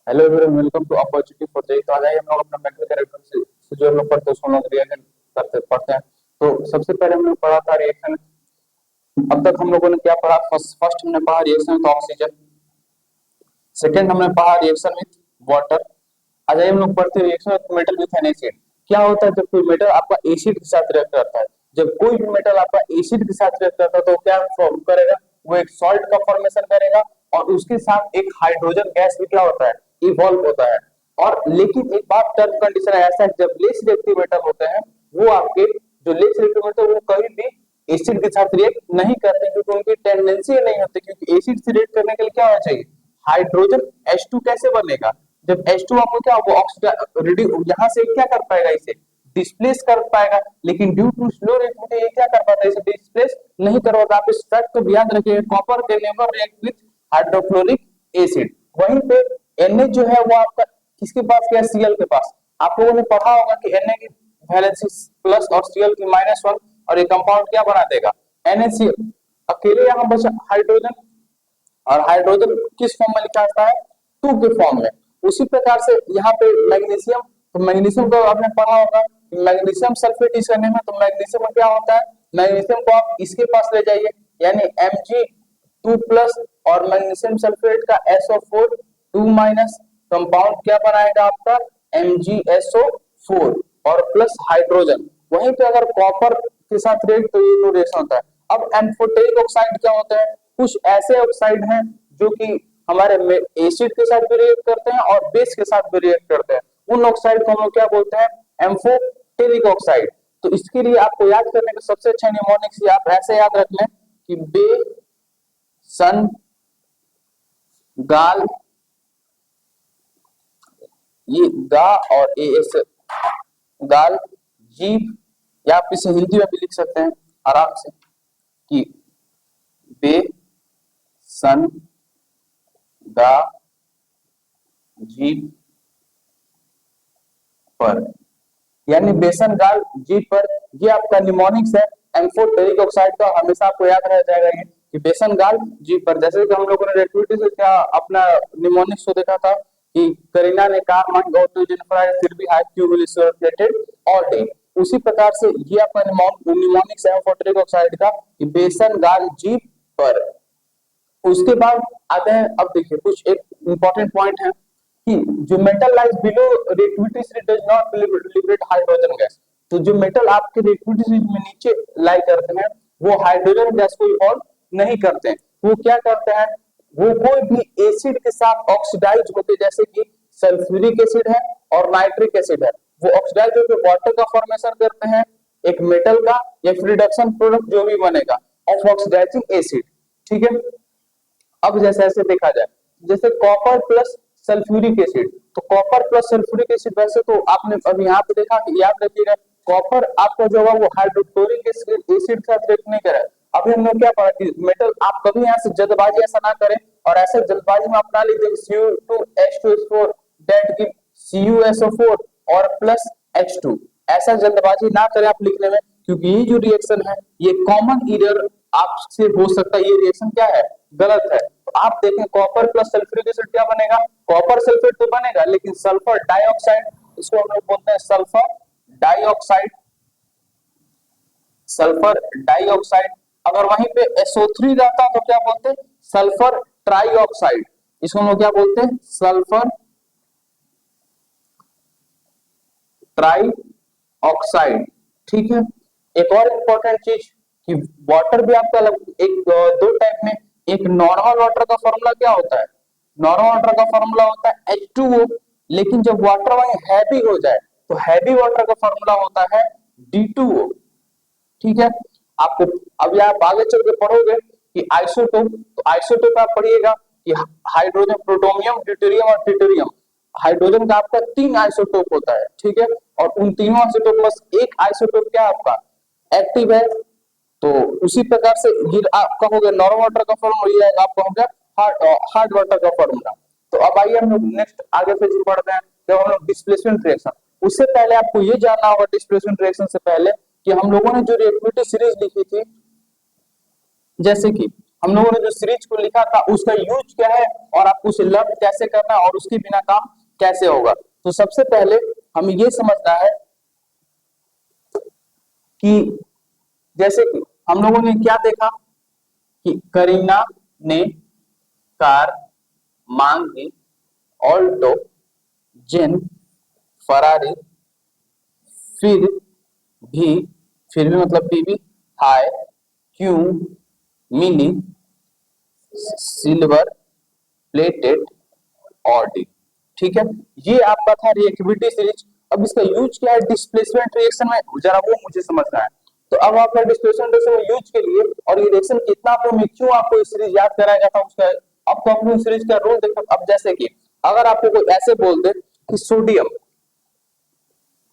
Hello everyone, welcome to opportunity for the. तो आज हम लोग अपना मेंटल कैरेक्टर से जो हम लोग पढ़ते हैं उसको हम लोग रिएक्शन करते पढ़ते हैं। तो सबसे पहले हम लोग पढ़ा था रिएक्शन। अब तक हम लोगों ने क्या पढ़ा? फर्स्ट हमने पढ़ा रिएक्शन विद ऑक्सीजन। सेकंड हमने पढ़ा रिएक्शन विद वाटर। आज हम लोग पढ़ते हैं reaction with metal with N acid. क्या होता है जब कोई मेटल आपका एसिड के साथ रिएक्ट करता है? जब कोई भी मेटल आपका एसिड के साथ रिएक्ट करता है तो क्या फॉर्म करेगा? वो एक सॉल्ट का फॉर्मेशन करेगा और उसके साथ एक हाइड्रोजन गैस भी क्या होता है? इवॉल्व होता है। और लेकिन एक बात, टर्म कंडीशन ऐसा है, जब लेस रिएक्टिव मेटल होते हैं वो आपके जो लेस रिएक्टिव मेटल वो कभी भी एसिड के साथ रिएक्ट नहीं करते, क्योंकि उनकी टेंडेंसी नहीं होती। क्योंकि एसिड से रिएक्ट करने के लिए क्या होना चाहिए? हाइड्रोजन H2 कैसे बनेगा? जब H2 आपको क्या वो ऑक्सीडाइज यहाँ से क्या कर पाएगा? इसे डिस्प्लेस कर पाएगा, लेकिन ड्यू टू स्लो रिएक्टिविटी ये क्या कर पाता है? इसे डिस्प्लेस नहीं कर पाता। आप इस फैक्ट को याद रखिए, copper can never react with hydrochloric acid. वहीं पे Na जो है वो आपका किसके पास गया? Cl के पास। आप लोगों ने पढ़ा होगा कि Na की वैलेंसी प्लस और Cl की -1, और ये कंपाउंड क्या बना देगा? NaCl। अकेले यहाँ बचा हाइड्रोजन, और हाइड्रोजन किस फॉर्म में लिखा जाता है? 2 के फॉर्म में। उसी प्रकार से यहाँ पे मैग्नीशियम, तो मैग्नीशियम को आपने पढ़ा होगा, मैग्नीशियम सल्फेट इस करने में, तो मैग्नीशियम में क्या होता है? मैग्नीशियम को आप इसके पास ले जाइए, यानी Mg2 प्लस, और मैग्नीशियम सल्फेट का SO4 2 माइनस, कंपाउंड क्या बनाएगा आपका? MgSO4 और प्लस हाइड्रोजन। वहीं पे अगर कॉपर के साथ रेट तो ये दो रिएक्शन होता है। अब एम्फोटेरिक ऑक्साइड क्या होता है? कुछ ऐसे ऑक्साइड हैं जो कि हमारे एसिड के साथ भी रिएक्ट करते हैं और बेस के साथ भी रिएक्ट करते हैं। उन ऑक्साइड को हम लोग क्या बोलते हैं? Amphoteric oxide. तो इसके लिए आपको याद करने का सबसे अच्छा निमोनिक्स आप ऐसे याद रख लें कि बे, सन, गाल, ये गा और एस, गाल, जीभ, या आप इसे हिंदी में भी लिख सकते हैं आराम से कि बे, सन, गा, जीभ पर, यानी बेसन गाल जीभ पर। ये आपका निमोनिक्स है एम्फोटेरिक ऑक्साइड का। हमेशा आपको याद रह जाएगा ये कि बेसन गाल जीभ पर। जैसे कि हम लोगों ने रेक्टिविटी से क्या अपना निमोनिक्स को देखा था कि करीना ने कहा माय गॉड टू जेनिफर फिर भी high Q will circulated all day. उसी प्रकार से ये आपका निमोनिक्स है एम्फोटेरिक ऑक्साइड का कि बेसन गाल जीभ पर। उसके बाद आते हैं, अब देखिए कुछ एक इंपॉर्टेंट पॉइंट है कि जो metal lies below reactivity state does not liberate hydrogen gas. तो जो मेटल आपके रिएक्टिविटी स्टेट में नीचे लाई करते हैं वो हाइड्रोजन गैस को इवॉल्व नहीं करते हैं। वो क्या करते हैं? वो कोई भी एसिड के साथ ऑक्सीडाइज होते, जैसे कि सल्फ्यूरिक एसिड है और नाइट्रिक एसिड है, वो ऑक्सीडाइज होकर वाटर का फॉर्मेशन करते हैं, एक मेटल का, या फिर रिडक्शन प्रोडक्ट जो भी बनेगा ऑफ ऑक्सीडाइजिंग एसिड। ठीक है। अब जैसे ऐसे देखा जाए, जैसे कॉपर प्लस सल्फ्यूरिक एसिड, तो कॉपर प्लस सल्फ्यूरिक एसिड, वैसे तो आपने अभी यहाँ पे देखा कि याद रखिएगा कॉपर आपका जो होगा वो हाइड्रोक्लोरिक एसिड के साथ रिएक्ट नहीं करे। अभी हम लोग क्या पढ़ा कि मेटल, आप कभी यहाँ से जल्दबाजी ऐसा ना करें, और ऐसे जल्दबाजी में अपना लीजिए Cu2H2SO4 दैट गिव CuSO4 और प्लस H2। ऐसा जल्दबाजी ना करें आप लिखने में, क्योंकि ये जो रिएक्शन है ये कॉमन एरर आपसे हो सकता है। ये रिएक्शन क्या है? गलत है। तो आप देखें कॉपर प्लस सल्फ्यूरिक एसिड क्या बनेगा? कॉपर सल्फेट तो बनेगा, लेकिन सल्फर डाइऑक्साइड, इसको हम लोग बोलते हैं सल्फर डाइऑक्साइड। Sulphur dioxide. अगर वहीं पे SO3 रहता तो क्या बोलते हैं? Sulphur trioxide. इसको हम लोग क्या बोलते हैं? Sulphur try oxide. ठीक है। एक और इंपॉर्टेंट चीज कि वाटर भी आपका एक दो टाइप में, एक नॉर्मल वाटर का फॉर्मूला क्या होता है? नॉर्मल वाटर का फॉर्मूला होता है H2O, लेकिन जब वाटर वहीं हैवी हो जाए तो हैवी वाटर का फॉर्मूला होता है D2O। ठीक है। आपको अभी आप आगे चल के पढ़ोगे कि आइसोटोप, तो आइसोटोप आप पढ़िएगा कि हाइड्रोजन, प्लूटोनियम, ड्यूटेरियम और ट्रिटियम। हाइड्रोजन का आपका 3 आइसोटोप होता है। ठीक है। और उन तीनों आइसोटोप में एक आइसोटोप क्या आपका एक्टिव है। तो उसी प्रकार से ये आपका हो गया नॉर्मल वाटर का फॉर्मूला, ये आपका हो गया हार्ड वाटर का फॉर्मूला। तो अब आइए हम लोग नेक्स्ट आगे फिर पढ़ते हैं, जब हम लोग डिस्प्लेसमेंट रिएक्शन। उससे पहले आपको ये जानना होगा डिस्प्लेसमेंट रिएक्शन से पहले कि हम लोगों ने जो रिएक्टिविटी सीरीज लिखी थी, जैसे कि हम लोगों ने जो सीरीज को लिखा था उसका यूज क्या है और आपको उसे लर्न कैसे करना है और उसके बिना काम कैसे होगा। तो सबसे पहले हमें ये समझना है कि जैसे कि हम लोगों ने क्या देखा कि करीना ने कार मांगी, ऑल्टो, जेन, फरारी, फिर भी, फिर भी मतलब भी हाय, क्यों, मिनी, सिल्वर प्लेटेड, ऑडी। ठीक है, ये आपका था रिएक्टिविटी सीरीज। अब इसका यूज क्या है डिस्प्लेसमेंट रिएक्शन में, जरा वो मुझे समझना है। तो अब आपका डिस्प्लेसमेंट रिएक्शन में यूज के लिए और ये रिएक्शन कितना आपको मैं क्यों आपको इस सीरीज याद कराया गया था उसका आपको हम लोग सीरीज का रूल देखो। अब जैसे कि अगर आपको कोई ऐसे बोल दे कि सोडियम,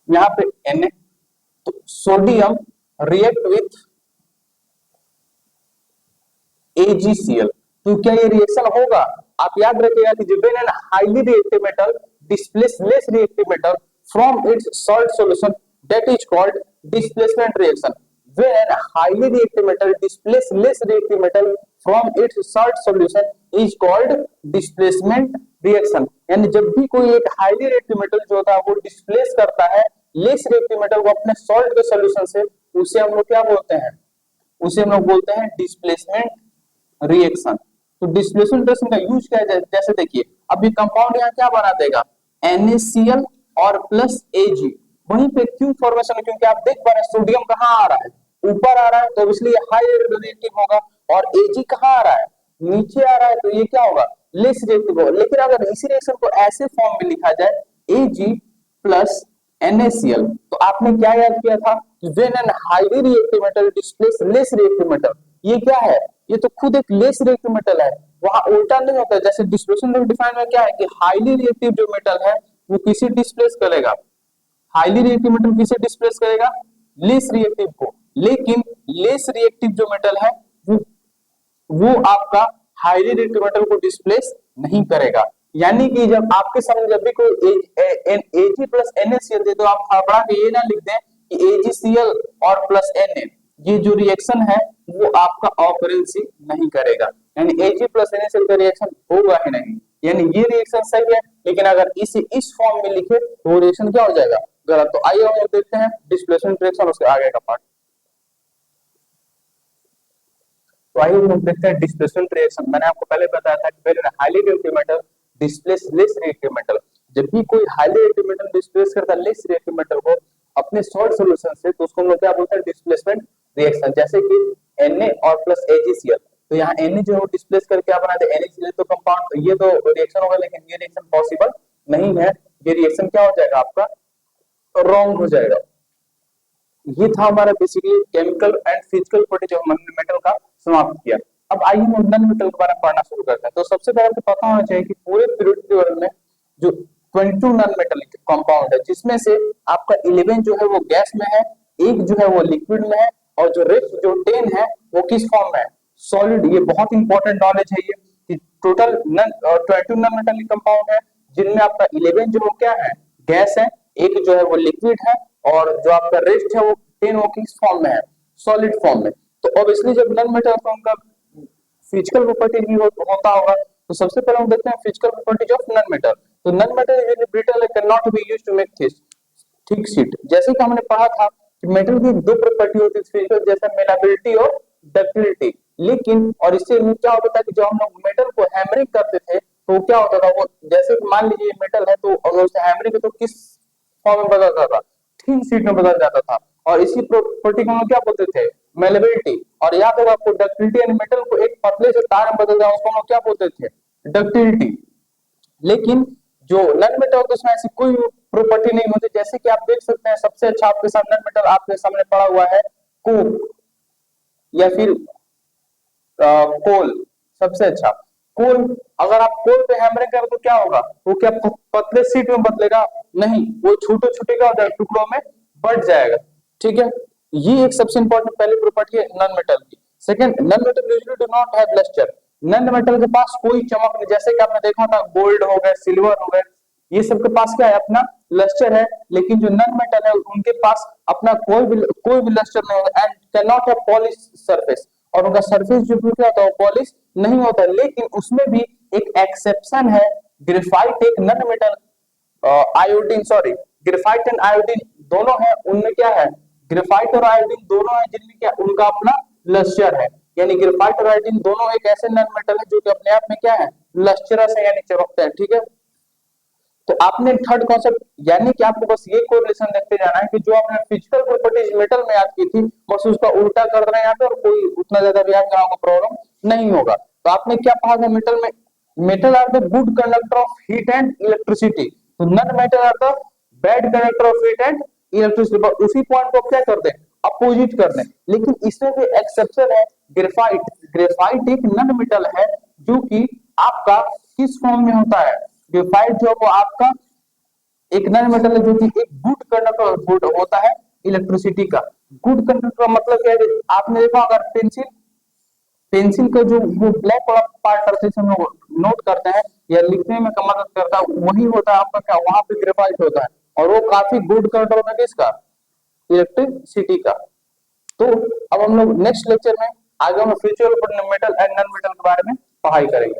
यहाँ पे Na, तो सोडियम रिएक्ट विथ AgCl, तो क्या ये रिएक्शन होगा? आप याद रखिएगा कि when an highly reactive metal displace less reactive metal from its salt solution, that is called displacement reaction. When a highly reactive metal displace less reactive metal from its salt solution is called displacement reaction. यानी जब भी कोई एक highly reactive metal जो होता है वो displace करता है लेस रिएक्टिव मेटल को अपने सॉल्ट के सॉल्यूशन से, उसे हम लोग क्या बोलते हैं? उसे हम लोग बोलते हैं डिस्प्लेसमेंट रिएक्शन। तो डिस्प्लेसमेंट रिएक्शन का यूज क्या है? जैसे देखिए अब ये कंपाउंड यहाँ क्या बना देगा? NaCl और प्लस Ag। वहीं पे क्यों फॉर्मेशन है? क्योंकि आप देख पा रहे हैं सोडियम कहाँ आ रहा है? ऊपर आ रहा है, तो इसलिए हाई रिएक्टिव होगा। और Ag कहाँ आ रहा है? नीचे आ रहा है, तो ये क्या होगा? लेस रिएक्टिव होगा। लेकिन अगर इसी रिएक्शन को ऐसे फॉर्म में लिखा जाए Ag प्लस NaCl, तो आपने क्या याद किया था? When an highly reactive metal displace less reactive metal, ये क्या है? ये तो खुद एक लेस रिएक्टिव मेटल है, वहां उल्टा नहीं होता है। जैसे डिस्प्लेसमेंट डिफाइन में क्या है कि हाईली रिएक्टिव जो मेटल है वो किसे डिस्प्लेस करेगा? हाईली रिएक्टिव मेटल किसे डिस्प्लेस करेगा? लेस रिएक्टिव को। लेकिन लेस रिएक्टिव जो मेटल है वो आपका हाईली रिएक्टिव मेटल को डिस्प्लेस नहीं करेगा। यानी कि जब आपके सामने जब भी कोई Ag प्लस NaCl दे, तो आप हड़बड़ा के ये ना लिख दें कि AgCl और प्लस Na, ये जो रिएक्शन है वो आपका ऑकरेंस नहीं करेगा। यानी Ag प्लस NaCl का रिएक्शन होगा ही नहीं। यानी ये रिएक्शन सही है, लेकिन अगर इसे इस फॉर्म में लिखे तो वो रिएक्शन क्या हो जाएगा? गलत। तो आइए हम देखते हैं डिस्प्लेसमेंट रिएक्शन, उसके आगे का पार्ट। तो आइए हम देखते हैं डिस्प्लेसमेंट रिएक्शन। मैंने आपको पहले बताया था कि when highly reactive metal displace less reactive metal, जब भी कोई हाईली रिएक्टिव मेटल डिस्प्लेस करता है लेस रिएक्टिव मेटल को अपने सॉल्ट सॉल्यूशन से, तो उसको हम लोग क्या बोलते हैं? Displacement reaction. जैसे कि Na और प्लस AgCl, तो यहाँ Na जो है वो डिस्प्लेस करके क्या बना दे? NaCl। तो कंपाउंड ये तो रिएक्शन होगा, लेकिन ये रिएक्शन पॉसिबल नहीं है। ये रिएक्शन क्या हो जाएगा? आपका रॉन्ग हो जाएगा। ये था हमारा basically chemical and physical property जो हमने मेटल का समाप्त किया। अब आइए हम नॉन मेटल के बारे में पढ़ना शुरू करते हैं। तो सबसे पहले आपको पता होना चाहिए कि पूरे पीरियोडिक टेबल में जो 22 नॉन मेटलिक कंपाउंड है, जिसमें से आपका 11 जो है वो गैस में है, एक जो है वो लिक्विड में है, और जो रेस्ट जो 10 है वो किस फॉर्म में है? सॉलिड। ये बहुत इंपॉर्टेंट नॉलेज है ये कि टोटल 22 नॉन मेटलिक कंपाउंड है, जिनमें आपका 11 जो वो क्या है? गैस है, एक जो है वो लिक्विड है, और जो आपका रेस्ट है वो 10 वो किस फॉर्म में है? सॉलिड फॉर्म में। तो ऑब्वियसली जब नॉन मेटल का उनका फिजिकल प्रॉपर्टी भी होता होगा, तो सबसे पहले हम देखते हैं physical properties of non metal. तो non metal is brittle and can not be used to make thick sheet. जैसे कि हमने पढ़ा था कि मेटल की दो प्रॉपर्टी होती है फिजिकल, जैसे मेलाबिलिटी और डक्टिलिटी। लेकिन और इससे क्या होता था कि जब हम लोग मेटल को हैमरिंग करते थे तो क्या होता था? वो जैसे कि मान लीजिए मेटल है, तो अगर उसे हैमरिंग तो किस फॉर्म में बदल जाता था? थिन शीट में बदल जाता था। और इसी प्रॉपर्टी को हम क्या बोलते थे? मेलेबिलिटी। और याद होगा आपको डक्टिलिटी, यानी मेटल को एक पतले से तार में बदल जाए उसको हम क्या बोलते थे? डक्टिलिटी। लेकिन जो नॉन मेटल होता है उसमें ऐसी कोई प्रॉपर्टी नहीं होती। जैसे कि आप देख सकते हैं सबसे अच्छा आपके सामने नॉन मेटल आपके सामने पड़ा हुआ है कोक या फिर कोल। सबसे अच्छा कोल। अगर आप कोल पे हैमरिंग करें तो क्या होगा? वो क्या पतले शीट में बदलेगा? नहीं, वो छोटे छोटे का टुकड़ों में बढ़ जाएगा। ठीक है, ये एक सबसे इंपॉर्टेंट पहली प्रॉपर्टी है नॉन मेटल की। Second, non metal usually do not have lustre. Non metal के पास कोई चमक नहीं। जैसे कि आपने देखा था गोल्ड हो गए, सिल्वर हो गए, ये सब के पास क्या है? अपना लस्टर है। लेकिन जो नॉन मेटल है उनके पास अपना कोई भी लस्टर नहीं होगा and can not have polish surface. और उनका सरफेस जो भी क्या होता है वो पॉलिश नहीं होता, लेकिन उसमें भी एक एक्सेप्शन है। ग्रेफाइट एक non metal, iodine sorry graphite and iodine दोनों है, उनमें क्या है, ग्रेफाइट और आयोडीन दोनों है जिनमें क्या उनका अपना लस्टर है। यानी ग्रेफाइट और आयोडीन दोनों एक ऐसे नन मेटल है जो कि अपने आप में क्या है, लस्टरस है यानी चमकते हैं। ठीक है, तो आपने थर्ड कॉन्सेप्ट यानी कि आपको बस ये कोरिलेशन देखते जाना है कि जो आपने फिजिकल प्रॉपर्टीज मेटल में याद की थी बस उसका उल्टा कर देना है यहाँ पे, और कोई उतना ज्यादा भी आपका प्रॉब्लम नहीं होगा। तो आपने क्या पढ़ा था मेटल में, metal are the good conductor of heat and electricity, तो non metal are the bad conductor of heat and electricity. बस उसी पॉइंट को क्या कर दें, अपोजिट कर दें। लेकिन इसमें भी एक्सेप्शन है, ग्रेफाइट, ग्रेफाइट एक नन मेटल है जो कि आपका किस फॉर्म में होता है, ग्रेफाइट जो वो आपका एक नन मेटल है जो कि एक गुड कंडक्टर गुड होता है इलेक्ट्रिसिटी का। गुड कंडक्टर का मतलब क्या है, आपने देखा अगर पेंसिल, पेंसिल का जो वो ब्लैक वाला पार्ट करते हैं हम लोग नोट करते हैं या लिखने में मदद करता है, वही होता है आपका क्या, वहां पे ग्रेफाइट होता है, और वो काफी गुड कंडक्टर होता है किसका, इलेक्ट्रिसिटी का। तो अब हम लोग नेक्स्ट लेक्चर में आगे हम future metal and non metal के बारे में पढ़ाई करेंगे।